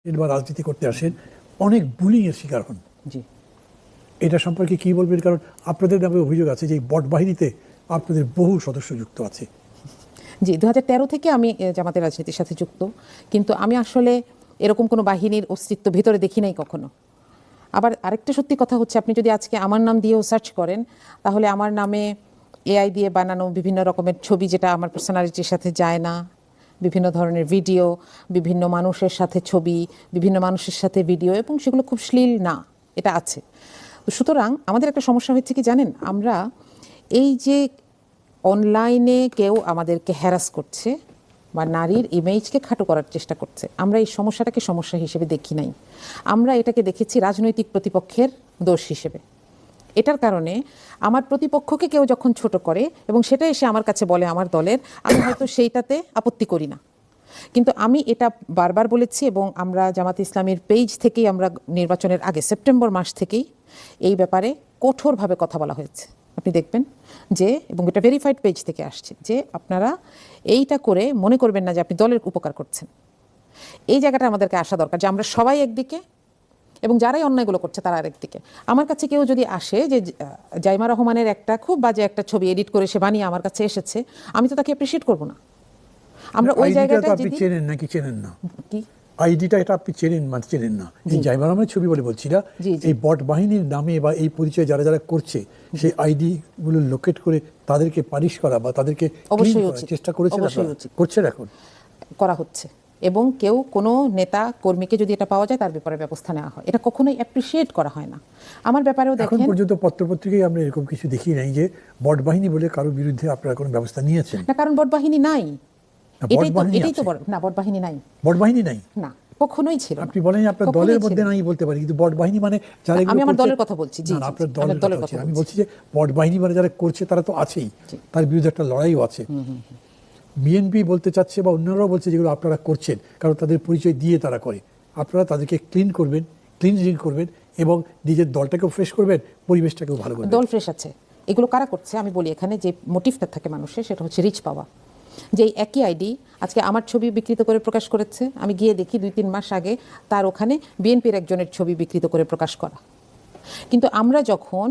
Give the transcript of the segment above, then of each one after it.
বা রাজনীতি করতে আসেন অনেক বুলিংয়ের শিকার হন। জি, এটা সম্পর্কে কি বলবেন? কারণ আপনাদের নামে অভিযোগ আছে যে এই বট বাহিনীতে আপনাদের বহু সদস্য যুক্ত আছে। জি, 2013 থেকে আমি জামাতের রাজনীতির সাথে যুক্ত, কিন্তু আমি আসলে এরকম কোনো বাহিনীর অস্তিত্ব ভিতরে দেখি নাই কখনো। আবার আরেকটা সত্যি কথা হচ্ছে, আপনি যদি আজকে আমার নাম দিয়েও সার্চ করেন, তাহলে আমার নামে এআই দিয়ে বানানো বিভিন্ন রকমের ছবি, যেটা আমার পার্সোনালিটির সাথে যায় না, বিভিন্ন ধরনের ভিডিও, বিভিন্ন মানুষের সাথে ছবি, বিভিন্ন মানুষের সাথে ভিডিও, এবং সেগুলো খুব শ্লীল না, এটা আছে। তো সুতরাং আমাদের একটা সমস্যা হচ্ছে কি জানেন, আমরা এই যে অনলাইনে কেউ আমাদেরকে হ্যারাস করছে বা নারীর ইমেজকে খাটো করার চেষ্টা করছে, আমরা এই সমস্যাটাকে সমস্যা হিসেবে দেখি নাই, আমরা এটাকে দেখেছি রাজনৈতিক প্রতিপক্ষের দোষ হিসেবে। এটার কারণে আমার প্রতিপক্ষকে কেউ যখন ছোট করে এবং সেটা এসে আমার কাছে বলে আমার দলের, আমি হয়তো সেইটাতে আপত্তি করি না। কিন্তু আমি এটা বারবার বলেছি, এবং আমরা জামাত ইসলামীর পেজ থেকেই, আমরা নির্বাচনের আগে সেপ্টেম্বর মাস থেকেই এই ব্যাপারে কঠোরভাবে কথা বলা হয়েছে। আপনি দেখবেন যে, এবং এটা ভেরিফাইড পেজ থেকে আসছে, যে আপনারা এইটা করে মনে করবেন না যে আপনি দলের উপকার করছেন। এই জায়গাটা আমাদেরকে আসা দরকার, যে আমরা সবাই একদিকে এবং যারাই অন্যায়গুলো করছে তারা আরেকদিকে। আমার কাছে কেউ যদি আসে যে জাইমা রহমানের একটা খুব বাজে একটা ছবি এডিট করে সে বানিয়ে আমার কাছে এসেছে, আমি তো তাকে অ্যাপ্রিশিয়েট করব না। আমরা ওই জায়গাটা আপনি চেনেন নাকি চেনেন না? কি আইডিটা এটা আপনি চেনেন মানে চেনেন না? এই জাইমা রহমানের ছবি বলে বলছি না, এই বট বাহিনীর নামে বা এই পরিচয় যারা যারা করছে সেই আইডি গুলো লোকেট করে তাদেরকে পানিশ করা বা তাদেরকে অবশ্যই চেষ্টা করেছেন, করছেন, এখন করা হচ্ছে। এবং কেউ কোনো নেতা কর্মীকে যদি এটা পাওয়া যায় তার ব্যাপারে ব্যবস্থা নেওয়া হয়, এটা কখনোই অ্যাপ্রিশিয়েট করা হয় না। আমার ব্যাপারেও এখন দেখেন, পর্যন্ত পত্রপত্রিকায় আমরা এরকম কিছু দেখি নাই যে বট বাহিনী বলে কারোর বিরুদ্ধে আপনারা কোনো ব্যবস্থা নিয়েছেন। না, কারণ বট বাহিনী নাই। এটাই তো না, বট বাহিনী নাই। বট বাহিনী নাই না, কখনোই ছিল না। আপনি বলেন আপনার দলের মধ্যে নাই বলতে পারি, কিন্তু বট বাহিনী মানে যারা, আমি আমার দলের কথা বলছি। জি, আপনার দলের কথা আমি বলছি যে বট বাহিনী মানে যারা করছে তারা তো আছেই, তার বিরুদ্ধে একটা লড়াইও আছে। বিএনপি বলতে চাচ্ছে বা অন্যরাও বলছে যেগুলো আপনারা করছেন, কারণ তাদের পরিচয় দিয়ে তারা করে, আপনারা তাদেরকে ক্লিনজিং করবেন এবং নিজের দলটাকেও ফ্রেশ করবেন, পরিবেশটাকেও ভালো করবেন। দল ফ্রেশ আছে। এগুলো কারা করছে আমি বলি, এখানে যে মোটিভটা থাকে মানুষের, সেটা হচ্ছে রিচ পাওয়া। যে একই আইডি আজকে আমার ছবি বিকৃত করে প্রকাশ করেছে, আমি গিয়ে দেখি 2-3 মাস আগে তার ওখানে বিএনপির একজনের ছবি বিকৃত করে প্রকাশ করা। কিন্তু আমরা যখন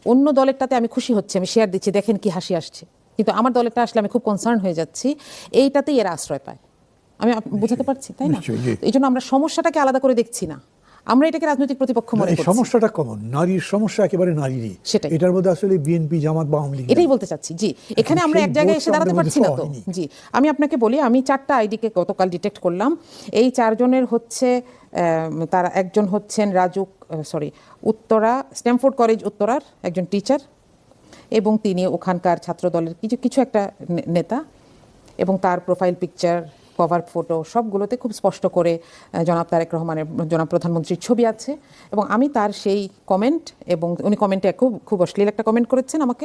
অন্য দলেরটাতে আমি খুশি হচ্ছে, আমি শেয়ার দিচ্ছি, দেখেন কি হাসি আসছে, কিন্তু আমার দলেরটা আসলে আমি খুব কনসার্ন হয়ে যাচ্ছি, এইটাতেই এরা আশ্রয় পায়। আমি বুঝাতে পারছি, তাই না? এই জন্য আমরা সমস্যাটাকে আলাদা করে দেখছি না, আমরা এটাকে রাজনৈতিক প্রতিপক্ষ মনে করছি। সমস্যাটা কমন, নারীর সমস্যা একেবারে নারীরই। সেটাই, এটার মধ্যে আসলে বিএনপি, জামাত বা আওয়ামী লীগ এটাই বলতে চাচ্ছি। জি, এখানে আমরা এক জায়গায় এসে দাঁড়াতে পারছি না তো। জি, আমি আপনাকে বলি, আমি 4টা আইডিকে গতকাল ডিটেক্ট করলাম। এই 4 জনের হচ্ছে, তারা একজন হচ্ছেন উত্তরা স্ট্যামফোর্ড কলেজ উত্তরার একজন টিচার, এবং তিনি ওখানকার ছাত্র দলের কিছু একটা নেতা, এবং তার প্রোফাইল পিকচার, কভার ফটো সবগুলোতে খুব স্পষ্ট করে জনাব তারেক রহমানের, জনাব প্রধানমন্ত্রীর ছবি আছে। এবং আমি তার সেই কমেন্ট, এবং উনি কমেন্টে খুব অশ্লীল একটা কমেন্ট করেছেন আমাকে।